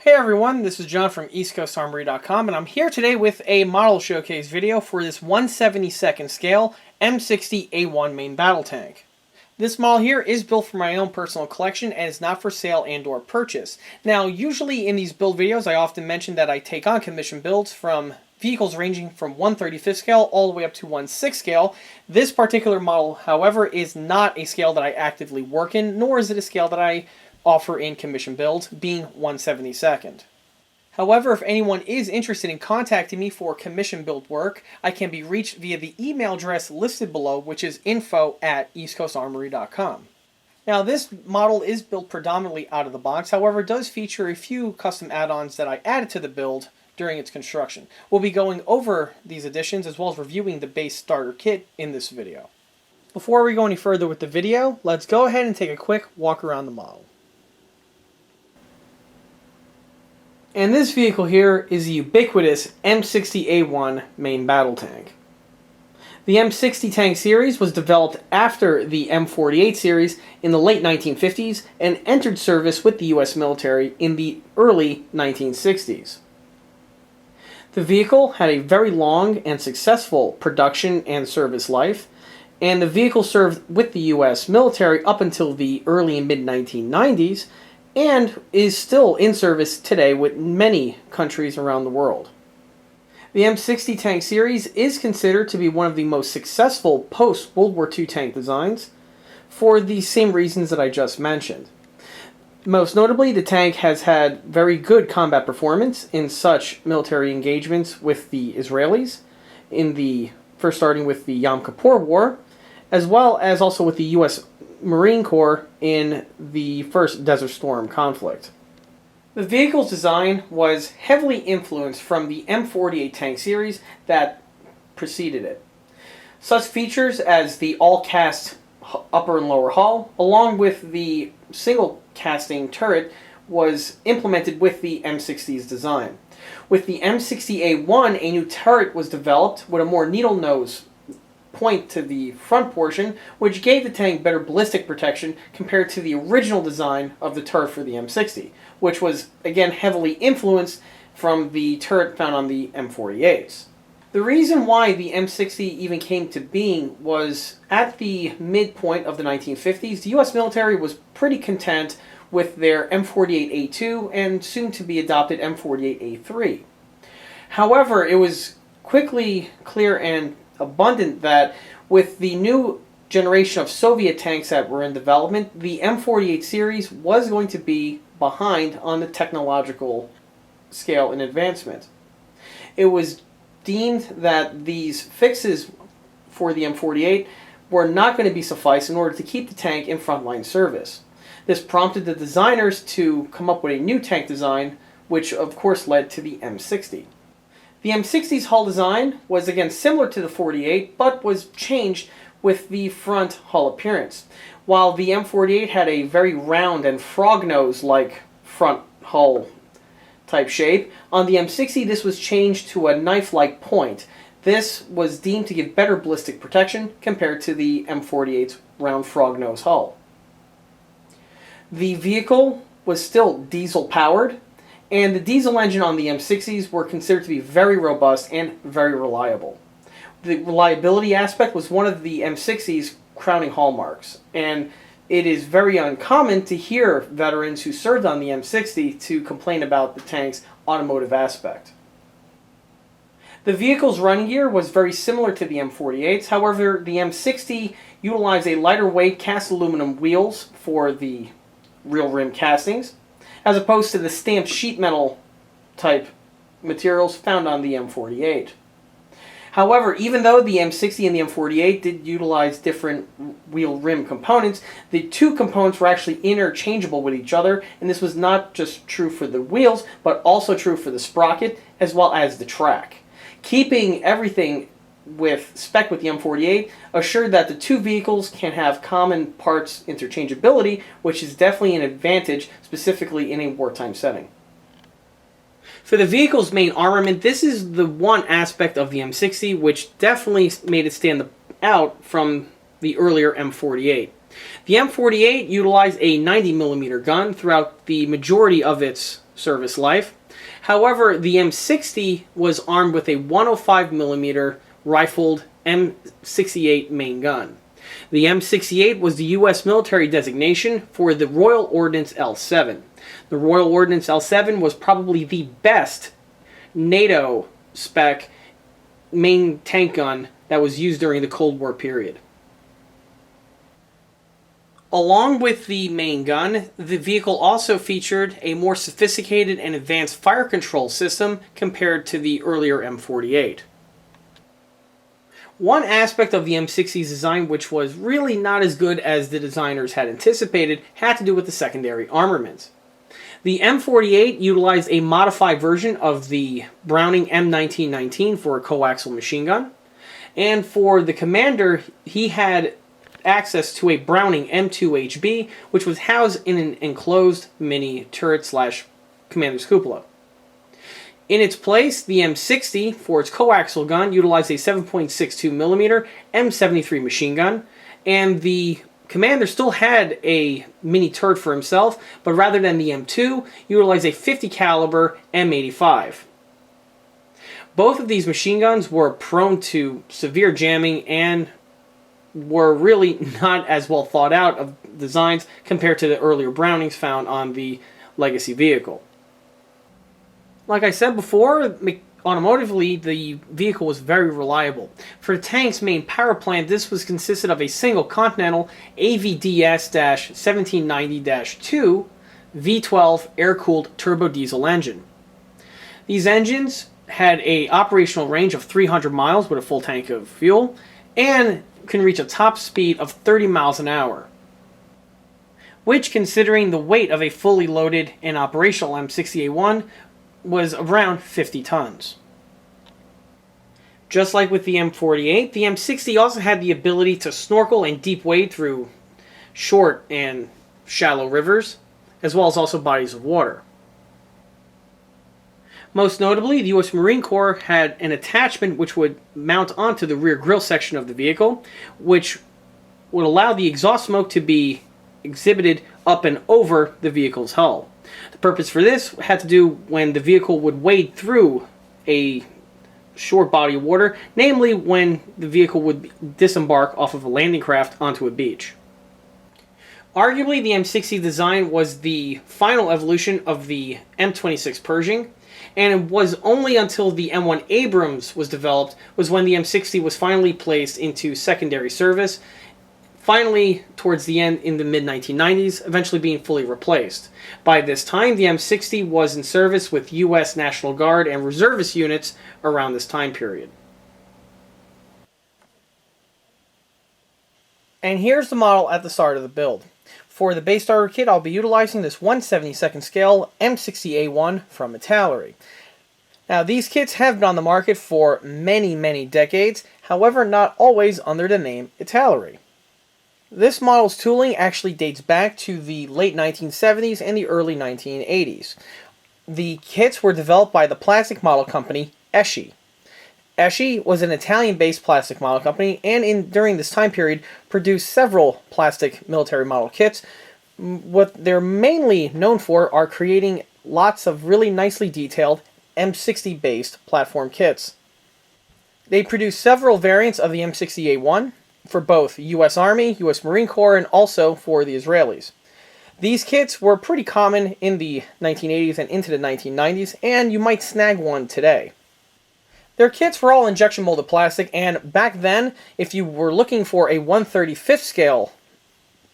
Hey everyone, this is John from EastCoastArmory.com, and I'm here today with a model showcase video for this 1/72nd scale M60A1 main battle tank. This model here is built for my own personal collection and is not for sale and/or purchase. Now, usually in these build videos, I often mention that I take on commission builds from vehicles ranging from 1/35th scale all the way up to 1/6 scale. This particular model, however, is not a scale that I actively work in, nor is it a scale that I offer in commission builds, being 1/72nd. However, if anyone is interested in contacting me for commission build work, I can be reached via the email address listed below, which is info@eastcoastarmory.com. Now, this model is built predominantly out of the box, however, it does feature a few custom add-ons that I added to the build during its construction. We'll be going over these additions as well as reviewing the base starter kit in this video. Before we go any further with the video, let's go ahead and take a quick walk around the model. And this vehicle here is the ubiquitous M60A1 main battle tank. The M60 tank series was developed after the M48 series in the late 1950s and entered service with the US military in the early 1960s. The vehicle had a very long and successful production and service life, and the vehicle served with the US military up until the early and mid-1990s, and is still in service today with many countries around the world. The M60 tank series is considered to be one of the most successful post-World War II tank designs for the same reasons that I just mentioned. Most notably, the tank has had very good combat performance in such military engagements with the Israelis, first starting with the Yom Kippur War, as well as also with the US Marine Corps in the first Desert Storm conflict. The vehicle's design was heavily influenced from the M48 tank series that preceded it. Such features as the all-cast upper and lower hull, along with the single casting turret, was implemented with the M60's design. With the M60A1, a new turret was developed with a more needle nose point to the front portion, which gave the tank better ballistic protection compared to the original design of the turret for the M60, which was again heavily influenced from the turret found on the M48s. The reason why the M60 even came to being was at the midpoint of the 1950s, the US military was pretty content with their M48A2 and soon to be adopted M48A3. However, it was quickly clear and abundant that with the new generation of Soviet tanks that were in development, the M48 series was going to be behind on the technological scale in advancement. It was deemed that these fixes for the M48 were not going to be suffice in order to keep the tank in frontline service. This prompted the designers to come up with a new tank design, which of course led to the M60. The M60's hull design was again similar to the 48, but was changed with the front hull appearance. While the M48 had a very round and frog nose-like front hull type shape, on the M60 this was changed to a knife-like point. This was deemed to give better ballistic protection compared to the M48's round frog nose hull. The vehicle was still diesel-powered, and the diesel engine on the M60s were considered to be very robust and very reliable. The reliability aspect was one of the M60's crowning hallmarks, and it is very uncommon to hear veterans who served on the M60 to complain about the tank's automotive aspect. The vehicle's running gear was very similar to the M48's, however the M60 utilized a lighter weight cast aluminum wheels for the real rim castings, as opposed to the stamped sheet metal type materials found on the M48. However, even though the M60 and the M48 did utilize different wheel rim components, the two components were actually interchangeable with each other, and this was not just true for the wheels, but also true for the sprocket as well as the track. Keeping everything with spec with the M48 assured that the two vehicles can have common parts interchangeability, which is definitely an advantage, specifically in a wartime setting. For the vehicle's main armament, this is the one aspect of the M60 which definitely made it stand out from the earlier M48. The M48 utilized a 90mm gun throughout the majority of its service life. However, the M60 was armed with a 105mm rifled M68 main gun. The M68 was the U.S. military designation for the Royal Ordnance L7. The Royal Ordnance L7 was probably the best NATO spec main tank gun that was used during the Cold War period. Along with the main gun, the vehicle also featured a more sophisticated and advanced fire control system compared to the earlier M48. One aspect of the M60's design which was really not as good as the designers had anticipated had to do with the secondary armaments. The M48 utilized a modified version of the Browning M1919 for a coaxial machine gun, and for the commander, he had access to a Browning M2HB, which was housed in an enclosed mini turret slash commander's cupola. In its place, the M60, for its coaxial gun, utilized a 7.62mm M73 machine gun, and the commander still had a mini turret for himself, but rather than the M2, utilized a 50 caliber M85. Both of these machine guns were prone to severe jamming and were really not as well thought out of designs compared to the earlier Brownings found on the Legacy vehicle. Like I said before, automotively, the vehicle was very reliable. For the tank's main power plant, this was consisted of a single Continental AVDS-1790-2 V12 air-cooled turbo diesel engine. These engines had an operational range of 300 miles with a full tank of fuel and can reach a top speed of 30 miles an hour, which, considering the weight of a fully loaded and operational M60A1, was around 50 tons. Just like with the M48, the M60 also had the ability to snorkel and deep wade through short and shallow rivers, as well as also bodies of water. Most notably, the U.S. Marine Corps had an attachment which would mount onto the rear grille section of the vehicle, which would allow the exhaust smoke to be exhibited up and over the vehicle's hull. The purpose for this had to do when the vehicle would wade through a short body of water, namely when the vehicle would disembark off of a landing craft onto a beach. Arguably, the M60 design was the final evolution of the M26 Pershing, and it was only until the M1 Abrams was developed was when the M60 was finally placed into secondary service, finally towards the end in the mid-1990s, eventually being fully replaced. By this time, the M60 was in service with U.S. National Guard and reservist units around this time period. And here's the model at the start of the build. For the base starter kit, I'll be utilizing this 1/72nd scale M60A1 from Italeri. Now, these kits have been on the market for many decades, however not always under the name Italeri. This model's tooling actually dates back to the late 1970s and the early 1980s. The kits were developed by the plastic model company ESCI. ESCI was an Italian-based plastic model company, and during this time period produced several plastic military model kits. What they're mainly known for are creating lots of really nicely detailed M60-based platform kits. They produced several variants of the M60A1 for both U.S. Army, U.S. Marine Corps, and also for the Israelis. These kits were pretty common in the 1980s and into the 1990s, and you might snag one today. Their kits were all injection molded plastic, and back then, if you were looking for a 1/35th scale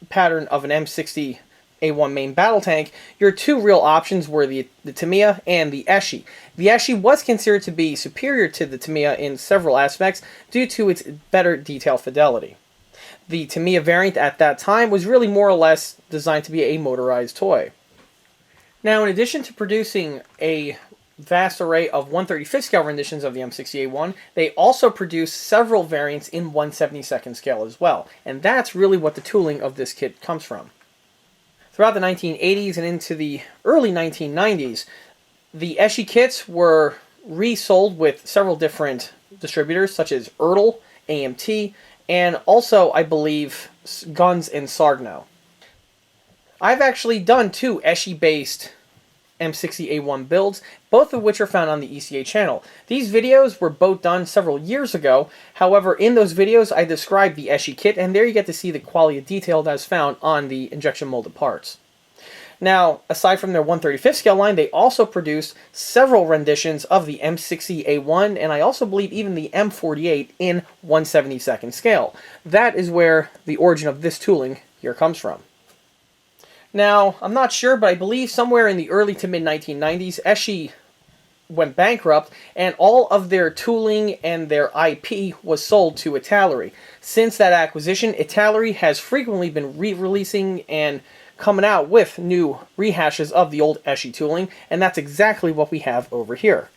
pattern of an M60A1 main battle tank, your two real options were the Tamiya and the ESCI. The ESCI was considered to be superior to the Tamiya in several aspects due to its better detail fidelity. The Tamiya variant at that time was really more or less designed to be a motorized toy. Now, in addition to producing a vast array of 1/35th scale renditions of the M60A1, they also produced several variants in 1/72nd scale as well, and that's really what the tooling of this kit comes from. Throughout the 1980s and into the early 1990s, the ESCI kits were resold with several different distributors such as Ertl, AMT, and also, I believe, guns and Sargno. I've actually done 2 ESCI-based M60A1 builds, both of which are found on the ECA channel. These videos were both done several years ago. However, in those videos, I described the ESCI kit, and there you get to see the quality of detail that is found on the injection molded parts. Now, aside from their 1/35 scale line, they also produced several renditions of the M60A1, and I also believe even the M48 in 1/72nd scale. That is where the origin of this tooling here comes from. Now, I'm not sure, but I believe somewhere in the early to mid-1990s, ESCI went bankrupt, and all of their tooling and their IP was sold to Italeri. Since that acquisition, Italeri has frequently been re-releasing and coming out with new rehashes of the old ESCI tooling, and that's exactly what we have over here.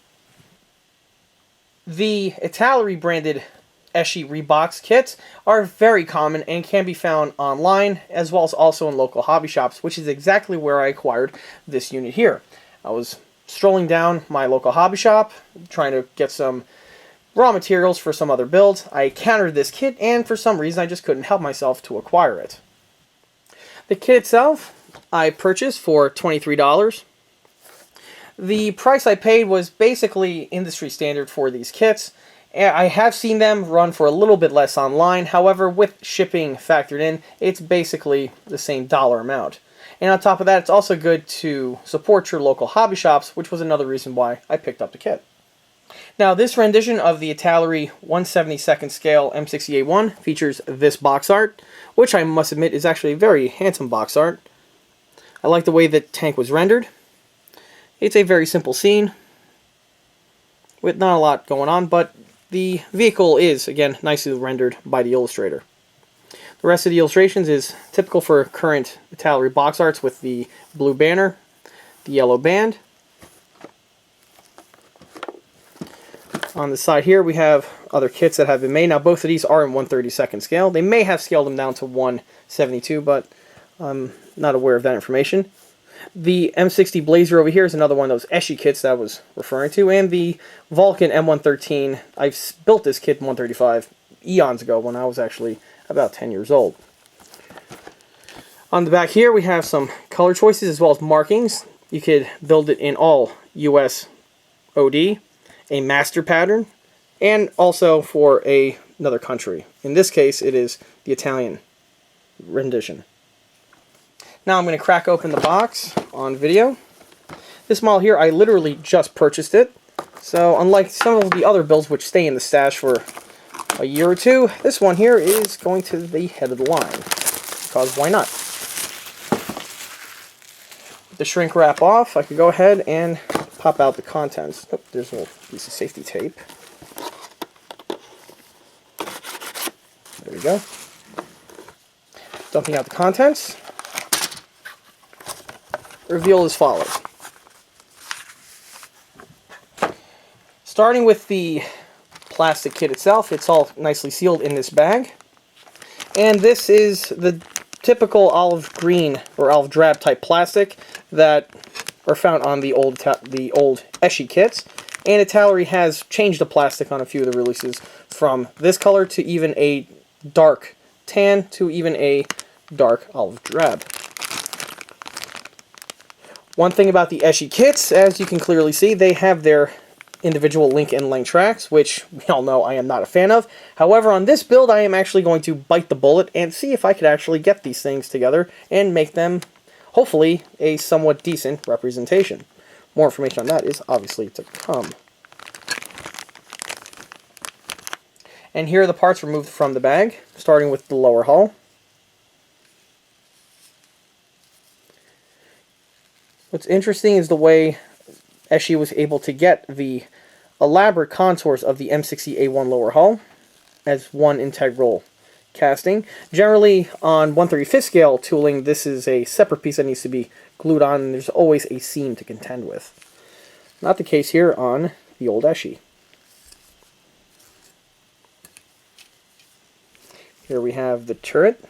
The Italeri branded ESCI rebox kits are very common and can be found online as well as also in local hobby shops, which is exactly where I acquired this unit here. I was strolling down my local hobby shop trying to get some raw materials for some other builds. I encountered this kit, and for some reason I just couldn't help myself to acquire it. The kit itself I purchased for $23. The price I paid was basically industry standard for these kits. I have seen them run for a little bit less online. However, with shipping factored in, it's basically the same dollar amount. And on top of that, it's also good to support your local hobby shops, which was another reason why I picked up the kit. Now, this rendition of the Italeri 1/72nd scale M60A1 features this box art, which I must admit is actually a very handsome box art. I like the way the tank was rendered. It's a very simple scene with not a lot going on, but the vehicle is, again, nicely rendered by the illustrator. The rest of the illustrations is typical for current Italeri box arts with the blue banner, the yellow band. On the side here we have other kits that have been made. Now both of these are in 1/32nd scale. They may have scaled them down to 1/72, but I'm not aware of that information. The M60 Blazer over here is another one of those ESCI kits that I was referring to, and the Vulcan M113. I've built this kit in 135 eons ago when I was actually about 10 years old. On the back here we have some color choices as well as markings. You could build it in all US OD, a master pattern, and also for another country. In this case it is the Italian rendition. Now I'm going to crack open the box on video. This model here, I literally just purchased it. So unlike some of the other builds which stay in the stash for a year or two, this one here is going to the head of the line. Because why not? With the shrink wrap off, I could go ahead and pop out the contents. Oh, there's a little piece of safety tape. There we go. Dumping out the contents. Reveal as follows. Starting with the plastic kit itself, it's all nicely sealed in this bag. And this is the typical olive green or olive drab type plastic that are found on the old ESCI kits. And Italeri has changed the plastic on a few of the releases from this color to even a dark tan to even a dark olive drab. One thing about the ESCI kits, as you can clearly see, they have their individual link and length tracks, which we all know I am not a fan of. However, on this build, I am actually going to bite the bullet and see if I could actually get these things together and make them, hopefully, a somewhat decent representation. More information on that is obviously to come. And here are the parts removed from the bag, starting with the lower hull. What's interesting is the way ESCI was able to get the elaborate contours of the M60A1 lower hull as one integral casting. Generally, on 1/35 scale tooling, this is a separate piece that needs to be glued on, and there's always a seam to contend with. Not the case here on the old ESCI. Here we have the turret.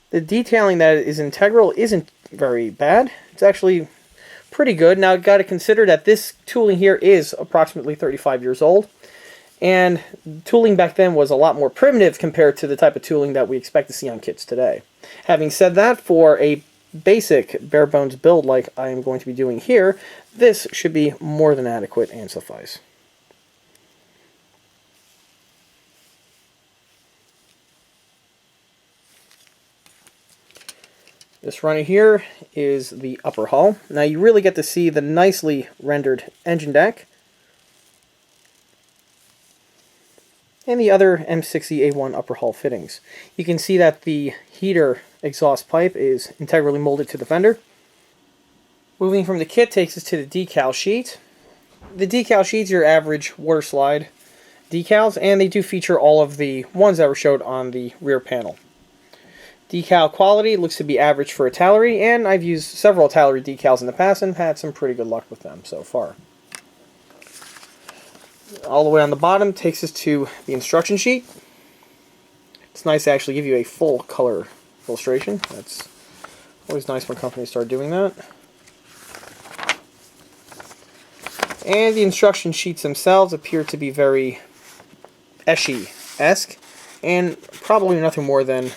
The detailing that is integral isn't very bad. It's actually pretty good. Now, you've got to consider that this tooling here is approximately 35 years old. And tooling back then was a lot more primitive compared to the type of tooling that we expect to see on kits today. Having said that, for a basic bare bones build like I am going to be doing here, this should be more than adequate and suffice. This runner here is the upper hull. Now you really get to see the nicely rendered engine deck. And the other M60A1 upper hull fittings. You can see that the heater exhaust pipe is integrally molded to the fender. Moving from the kit takes us to the decal sheet. The decal sheet's your average water slide decals, and they do feature all of the ones that were showed on the rear panel. Decal quality looks to be average for Italeri, and I've used several Italeri decals in the past and had some pretty good luck with them so far. All the way on the bottom takes us to the instruction sheet. It's nice to actually give you a full color illustration. That's always nice when companies start doing that. And the instruction sheets themselves appear to be very ESCI-esque, and probably nothing more than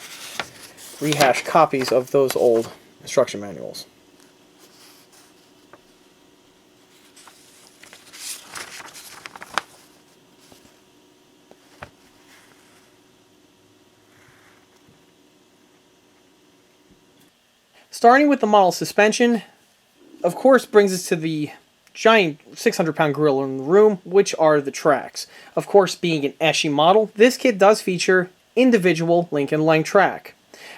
rehashed copies of those old instruction manuals. Starting with the model suspension, of course, brings us to the giant 600-pound gorilla in the room, which are the tracks. Of course, being an ESCI model, this kit does feature individual link and length track.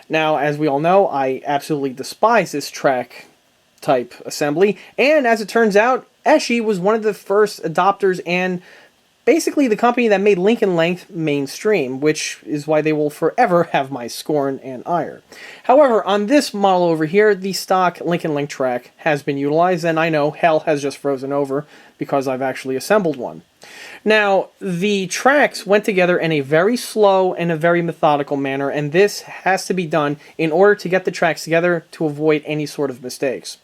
Now, as we all know, I absolutely despise this track type assembly, and as it turns out, ESCI was one of the first adopters and basically the company that made link and length mainstream, which is why they will forever have my scorn and ire. However, on this model over here, the stock link and length track has been utilized, and I know hell has just frozen over because I've actually assembled one. Now, the tracks went together in a very slow and a very methodical manner, and this has to be done in order to get the tracks together to avoid any sort of mistakes.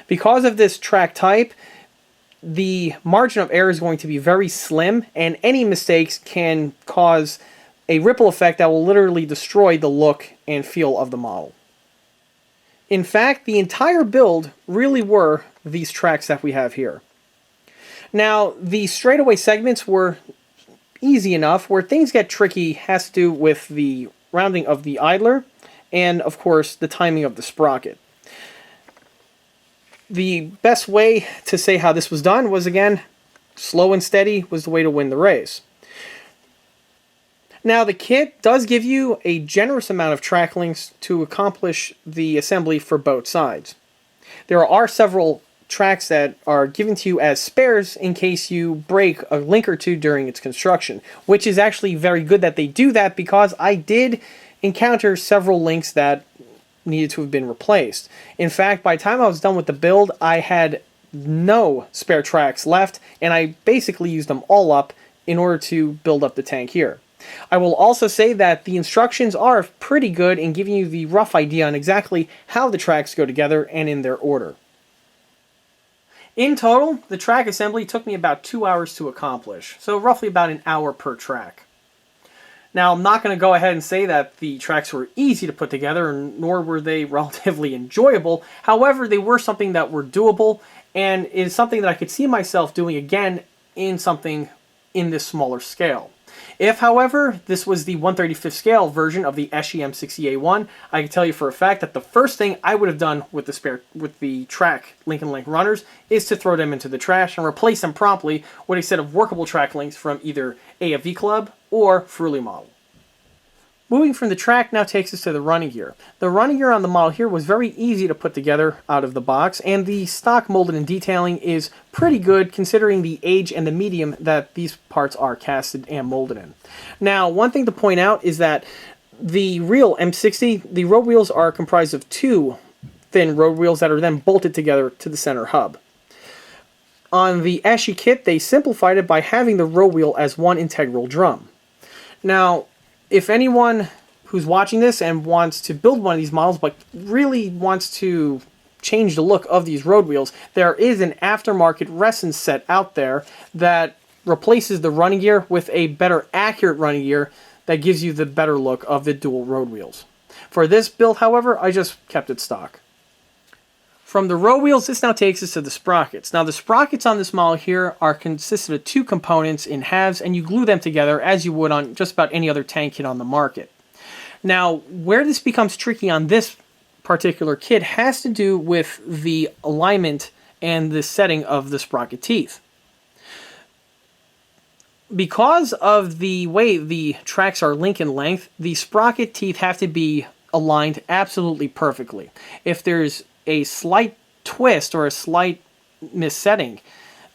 Because of this track type, the margin of error is going to be very slim, and any mistakes can cause a ripple effect that will literally destroy the look and feel of the model. In fact, the entire build really were these tracks that we have here. Now, the straightaway segments were easy enough. Where things get tricky has to do with the rounding of the idler and, of course, the timing of the sprocket. The best way to say how this was done was, again, slow and steady was the way to win the race. Now, the kit does give you a generous amount of track links to accomplish the assembly for both sides. There are several tracks that are given to you as spares in case you break a link or two during its construction, which is actually very good that they do that, because I did encounter several links that needed to have been replaced. In fact, by the time I was done with the build, I had no spare tracks left, and I basically used them all up in order to build up the tank here. I will also say that the instructions are pretty good in giving you the rough idea on exactly how the tracks go together and in their order. In total, the track assembly took me about 2 hours to accomplish, so roughly about an hour per track. Now, I'm not going to go ahead and say that the tracks were easy to put together, nor were they relatively enjoyable. However, they were something that were doable, and is something that I could see myself doing again in something in this smaller scale. If, however, this was the 1/35th scale version of the ESCI M60A1, I can tell you for a fact that the first thing I would have done with the track link and length runners is to throw them into the trash and replace them promptly with a set of workable track links from either AFV Club or Fruli model. Moving from the track now takes us to the running gear. The running gear on the model here was very easy to put together out of the box, and the stock molded and detailing is pretty good considering the age and the medium that these parts are casted and molded in. Now, one thing to point out is that the real M60, the road wheels are comprised of two thin road wheels that are then bolted together to the center hub. On the ESCI kit, they simplified it by having the road wheel as one integral drum. Now, if anyone who's watching this and wants to build one of these models but really wants to change the look of these road wheels, there is an aftermarket resin set out there that replaces the running gear with a better accurate running gear that gives you the better look of the dual road wheels. For this build, however, I just kept it stock. From the road wheels, this now takes us to the sprockets. Now the sprockets on this model here are consisted of two components in halves, and you glue them together as you would on just about any other tank kit on the market. Now, where this becomes tricky on this particular kit has to do with the alignment and the setting of the sprocket teeth. Because of the way the tracks are link in length, the sprocket teeth have to be aligned absolutely perfectly. If there's a slight twist or a slight missetting,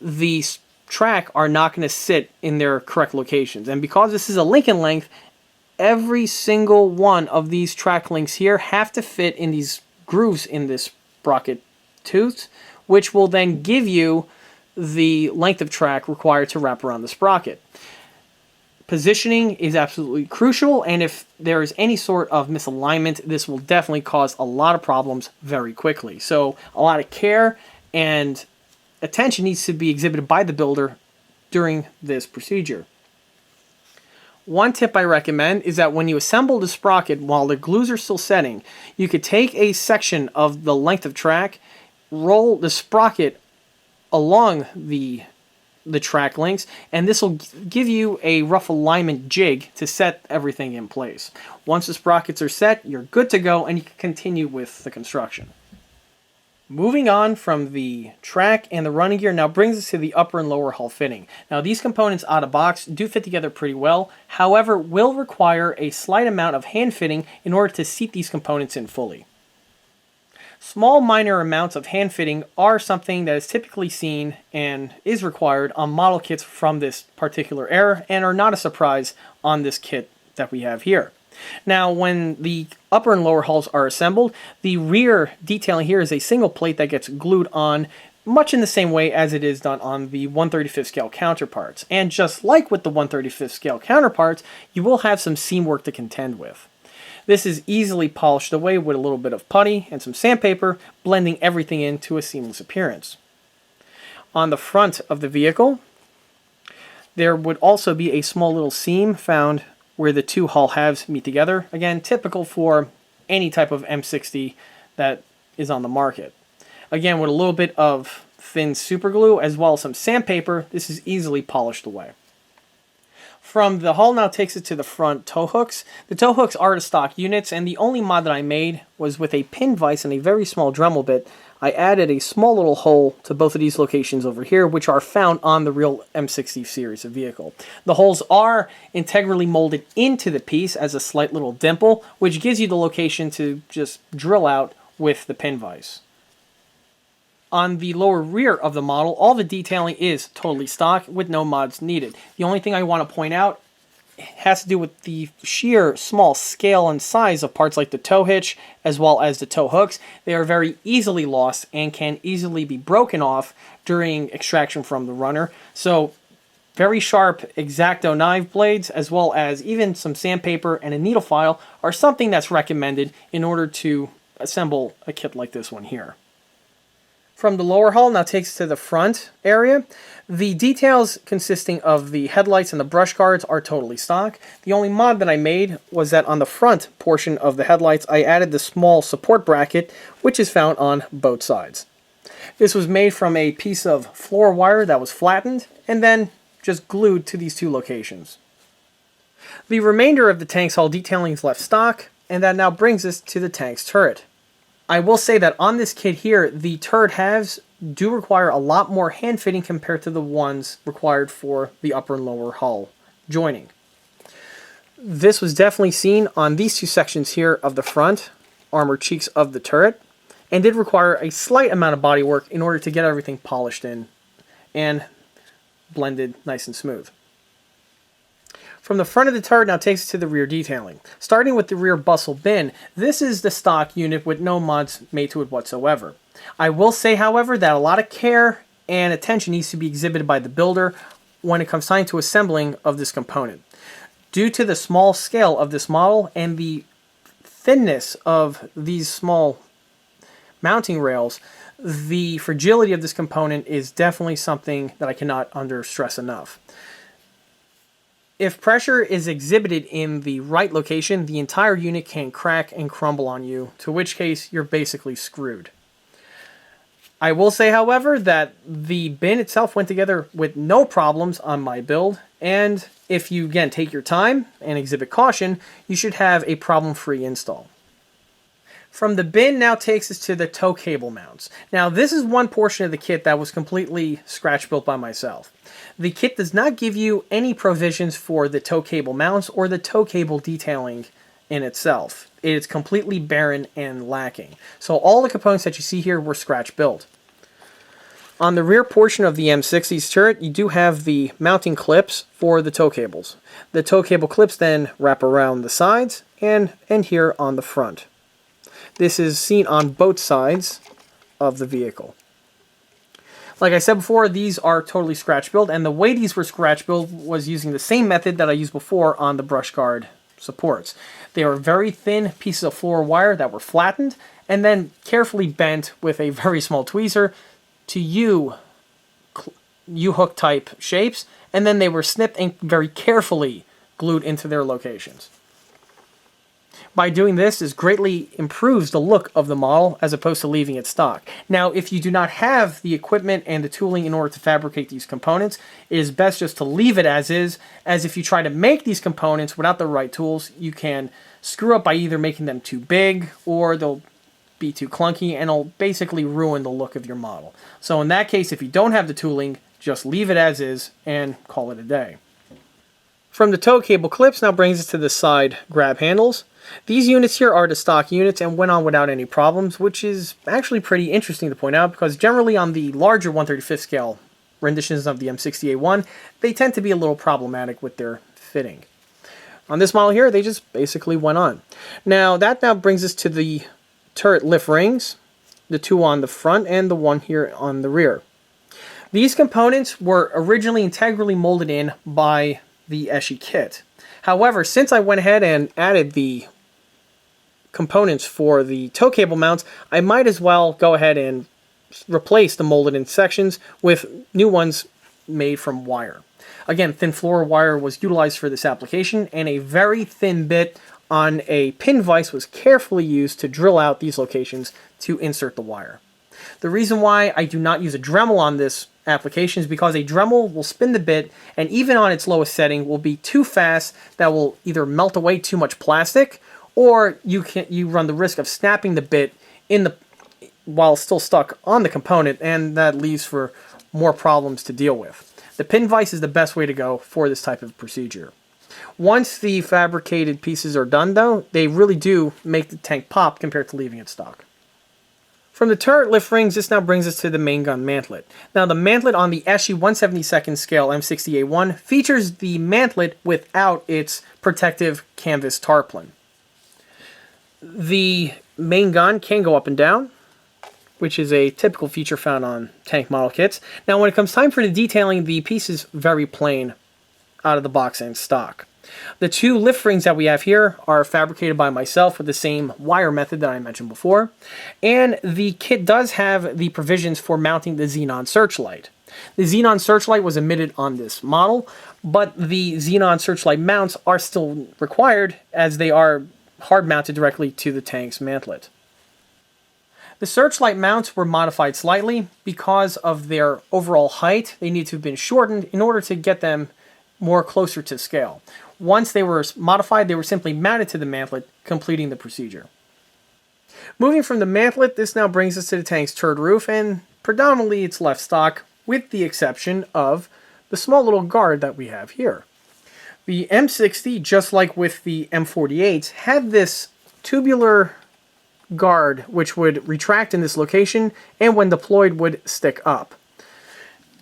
the track are not going to sit in their correct locations. And because this is a link in length, every single one of these track links here have to fit in these grooves in this sprocket tooth, which will then give you the length of track required to wrap around the sprocket. Positioning is absolutely crucial, and if there is any sort of misalignment, this will definitely cause a lot of problems very quickly. So a lot of care and attention needs to be exhibited by the builder during this procedure. One tip I recommend is that when you assemble the sprocket while the glues are still setting, you could take a section of the length of track, roll the sprocket along the track links, and this will give you a rough alignment jig to set everything in place. Once the sprockets are set, you're good to go and you can continue with the construction. Moving on from the track and the running gear now brings us to the upper and lower hull fitting. Now these components out of box do fit together pretty well, however will require a slight amount of hand fitting in order to seat these components in fully. Small minor amounts of hand fitting are something that is typically seen and is required on model kits from this particular era and are not a surprise on this kit that we have here. Now when the upper and lower hulls are assembled, the rear detailing here is a single plate that gets glued on much in the same way as it is done on the 1/35 scale counterparts. And just like with the 1/35 scale counterparts, you will have some seam work to contend with. This is easily polished away with a little bit of putty and some sandpaper, blending everything into a seamless appearance. On the front of the vehicle, there would also be a small little seam found where the two hull halves meet together. Again, typical for any type of M60 that is on the market. Again, with a little bit of thin super glue as well as some sandpaper, this is easily polished away. From the hull now takes it to the front tow hooks. The tow hooks are the stock units, and the only mod that I made was with a pin vise and a very small Dremel bit. I added a small little hole to both of these locations over here, which are found on the real M60 series of vehicle. The holes are integrally molded into the piece as a slight little dimple, which gives you the location to just drill out with the pin vise. On the lower rear of the model, all the detailing is totally stock with no mods needed. The only thing I want to point out has to do with the sheer small scale and size of parts like the tow hitch as well as the tow hooks. They are very easily lost and can easily be broken off during extraction from the runner. So very sharp X-Acto knife blades as well as even some sandpaper and a needle file are something that's recommended in order to assemble a kit like this one here. From the lower hull now takes us to the front area. The details consisting of the headlights and the brush guards are totally stock. The only mod that I made was that on the front portion of the headlights I added the small support bracket which is found on both sides. This was made from a piece of floor wire that was flattened and then just glued to these two locations. The remainder of the tank's hull detailing is left stock, and that now brings us to the tank's turret. I will say that on this kit here, the turret halves do require a lot more hand fitting compared to the ones required for the upper and lower hull joining. This was definitely seen on these two sections here of the front armor cheeks of the turret, and did require a slight amount of body work in order to get everything polished in and blended nice and smooth. From the front of the turret now takes us to the rear detailing. Starting with the rear bustle bin, this is the stock unit with no mods made to it whatsoever. I will say, however, that a lot of care and attention needs to be exhibited by the builder when it comes time to assembling of this component. Due to the small scale of this model and the thinness of these small mounting rails, The fragility of this component is definitely something that I cannot understress enough. If pressure is exhibited in the right location, the entire unit can crack and crumble on you, to which case you're basically screwed. I will say, however, that the bin itself went together with no problems on my build, and if you, again, take your time and exhibit caution, you should have a problem-free install. From the bin now takes us to the tow cable mounts. Now, this is one portion of the kit that was completely scratch-built by myself. The kit does not give you any provisions for the tow cable mounts or the tow cable detailing in itself. It is completely barren and lacking. So all the components that you see here were scratch-built. On the rear portion of the M60's turret, you do have the mounting clips for the tow cables. The tow cable clips then wrap around the sides and end here on the front. This is seen on both sides of the vehicle. Like I said before, these are totally scratch built, and the way these were scratch built was using the same method that I used before on the brush guard supports. They were very thin pieces of floor wire that were flattened and then carefully bent with a very small tweezer to U-hook type shapes, and then they were snipped and very carefully glued into their locations. By doing this, it greatly improves the look of the model as opposed to leaving it stock. Now, if you do not have the equipment and the tooling in order to fabricate these components, it is best just to leave it as is, as if you try to make these components without the right tools, you can screw up by either making them too big or they'll be too clunky and it'll basically ruin the look of your model. So in that case, if you don't have the tooling, just leave it as is and call it a day. From the tow cable clips now brings us to the side grab handles. These units here are the stock units and went on without any problems, which is actually pretty interesting to point out because generally on the larger 1/35 scale renditions of the M60A1, they tend to be a little problematic with their fitting. On this model here, they just basically went on. Now, that now brings us to the turret lift rings, the two on the front and the one here on the rear. These components were originally integrally molded in by the ESCI kit. However, since I went ahead and added the components for the tow cable mounts, I might as well go ahead and replace the molded in sections with new ones made from wire. Again, thin floor wire was utilized for this application, and a very thin bit on a pin vise was carefully used to drill out these locations to insert the wire. The reason why I do not use a dremel on this application is because a dremel will spin the bit, and even on its lowest setting will be too fast that will either melt away too much plastic, or you run the risk of snapping the bit while still stuck on the component, and that leaves for more problems to deal with. The pin vise is the best way to go for this type of procedure. Once the fabricated pieces are done though, they really do make the tank pop compared to leaving it stock. From the turret lift rings, this now brings us to the main gun mantlet. Now the mantlet on the ESCI 1/72nd scale M60A1 features the mantlet without its protective canvas tarpaulin. The main gun can go up and down, which is a typical feature found on tank model kits. Now when it comes time for the detailing, the piece is very plain out of the box and stock. The two lift rings that we have here are fabricated by myself with the same wire method that I mentioned before, and the kit does have the provisions for mounting the xenon searchlight. The xenon searchlight was omitted on this model, but the xenon searchlight mounts are still required as they are hard mounted directly to the tank's mantlet. The searchlight mounts were modified slightly because of their overall height. They need to have been shortened in order to get them more closer to scale. Once they were modified, they were simply mounted to the mantlet, completing the procedure. Moving from the mantlet, this now brings us to the tank's turret roof, and predominantly it's left stock, with the exception of the small little guard that we have here. The M60, just like with the M48s, had this tubular guard which would retract in this location and when deployed would stick up.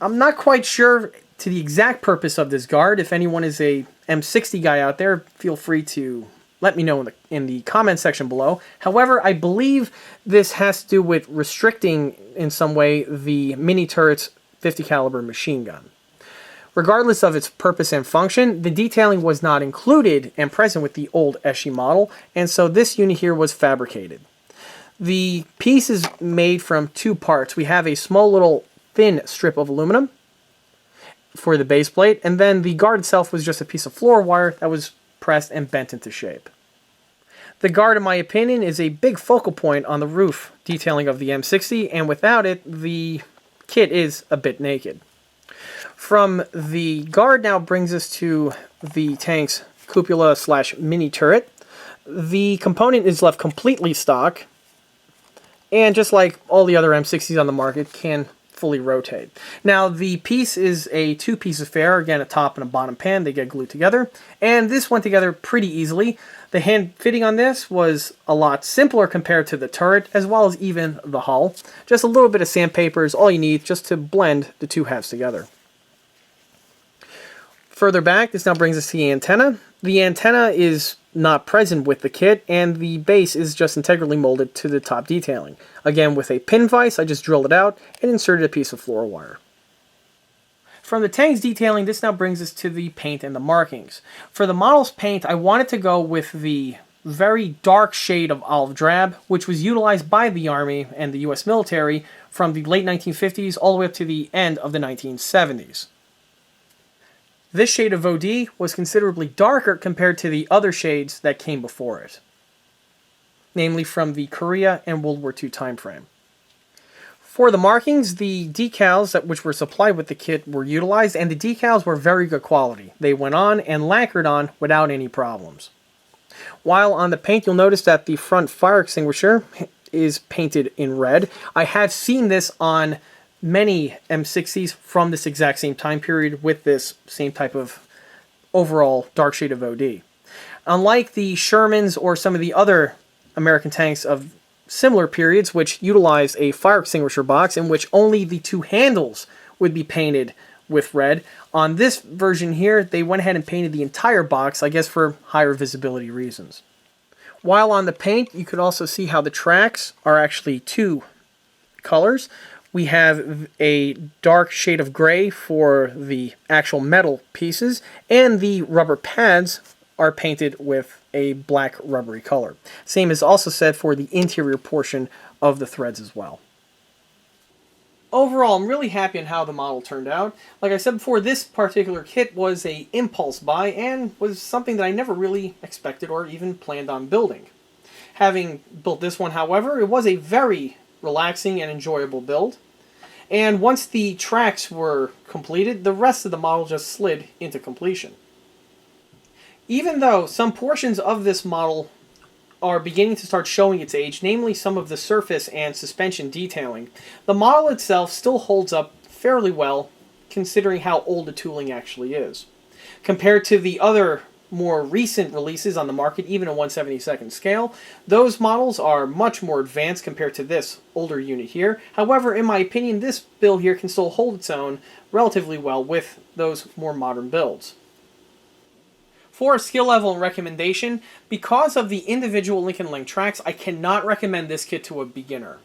I'm not quite sure to the exact purpose of this guard. If anyone is a M60 guy out there, feel free to let me know in the comment section below. However, I believe this has to do with restricting in some way the mini turret's 50 caliber machine gun. Regardless of its purpose and function, the detailing was not included and present with the old ESCI model, and so this unit here was fabricated. The piece is made from two parts. We have a small little thin strip of aluminum for the base plate, and then the guard itself was just a piece of floor wire that was pressed and bent into shape. The guard, in my opinion, is a big focal point on the roof detailing of the M60, and without it, the kit is a bit naked. From the guard now brings us to the tank's cupola / mini turret. The component is left completely stock, and just like all the other M60s on the market, can fully rotate. Now, the piece is a two-piece affair, again a top and a bottom pan. They get glued together, and this went together pretty easily. The hand fitting on this was a lot simpler compared to the turret, as well as even the hull. Just a little bit of sandpaper is all you need just to blend the two halves together. Further back, this now brings us to the antenna. The antenna is not present with the kit, and the base is just integrally molded to the top detailing. Again, with a pin vise, I just drilled it out and inserted a piece of floor wire. From the tank's detailing, this now brings us to the paint and the markings. For the model's paint, I wanted to go with the very dark shade of olive drab, which was utilized by the Army and the US military from the late 1950s all the way up to the end of the 1970s. This shade of OD was considerably darker compared to the other shades that came before it, namely from the Korea and World War II time frame. For the markings, the decals which were supplied with the kit were utilized, and the decals were very good quality. They went on and lacquered on without any problems. While on the paint, you'll notice that the front fire extinguisher is painted in red. I have seen this on many M60s from this exact same time period with this same type of overall dark shade of OD. Unlike the Shermans or some of the other American tanks of similar periods which utilized a fire extinguisher box in which only the two handles would be painted with red, on this version here they went ahead and painted the entire box, I guess for higher visibility reasons. While on the paint, you could also see how the tracks are actually two colors. We have a dark shade of gray for the actual metal pieces, and the rubber pads are painted with a black rubbery color. Same is also said for the interior portion of the threads as well. Overall, I'm really happy on how the model turned out. Like I said before, this particular kit was an impulse buy and was something that I never really expected or even planned on building. Having built this one, however, it was a very relaxing and enjoyable build. And once the tracks were completed, the rest of the model just slid into completion. Even though some portions of this model are beginning to start showing its age, namely some of the surface and suspension detailing, the model itself still holds up fairly well considering how old the tooling actually is. Compared to the other more recent releases on the market, even a 1/72nd scale, those models are much more advanced compared to this older unit here. However, in my opinion, this build here can still hold its own relatively well with those more modern builds. For a skill level and recommendation, because of the individual Lincoln Link tracks, I cannot recommend this kit to a beginner.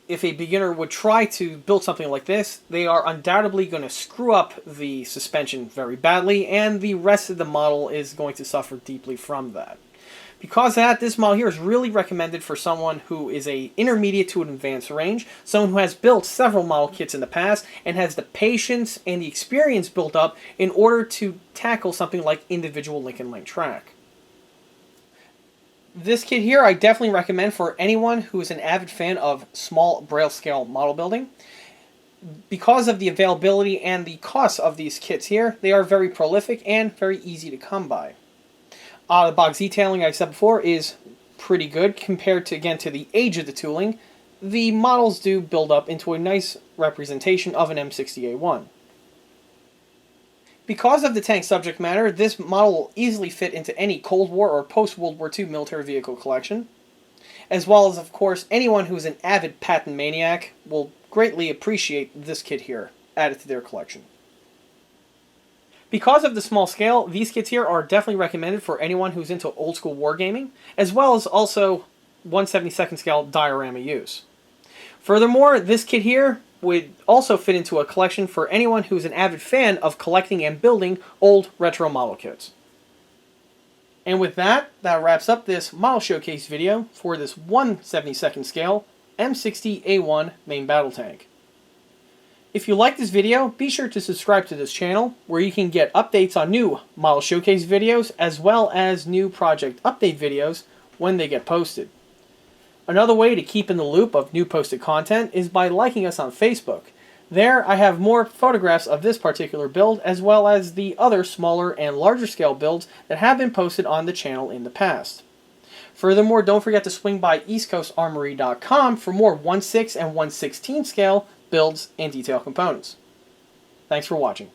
If a beginner would try to build something like this, they are undoubtedly going to screw up the suspension very badly, and the rest of the model is going to suffer deeply from that. Because of that, this model here is really recommended for someone who is a intermediate to an advanced range, someone who has built several model kits in the past, and has the patience and the experience built up in order to tackle something like individual Lincoln Link track. This kit here I definitely recommend for anyone who is an avid fan of small braille scale model building. Because of the availability and the cost of these kits here, they are very prolific and very easy to come by. The box detailing, like I said before, is pretty good compared to, again, to the age of the tooling. The models do build up into a nice representation of an M60A1. Because of the tank subject matter, this model will easily fit into any Cold War or post-World War II military vehicle collection, as well as, of course, anyone who is an avid patent maniac will greatly appreciate this kit here added to their collection. Because of the small scale, these kits here are definitely recommended for anyone who's into old school wargaming, as well as also 1/72nd scale diorama use. Furthermore, this kit here would also fit into a collection for anyone who's an avid fan of collecting and building old retro model kits. And with that, that wraps up this model showcase video for this 1/72nd scale M60A1 main battle tank. If you like this video, be sure to subscribe to this channel where you can get updates on new model showcase videos as well as new project update videos when they get posted. Another way to keep in the loop of new posted content is by liking us on Facebook. There I have more photographs of this particular build as well as the other smaller and larger scale builds that have been posted on the channel in the past. Furthermore, don't forget to swing by eastcoastarmory.com for more 1/6 and 1/16 scale builds and detail components. Thanks for watching.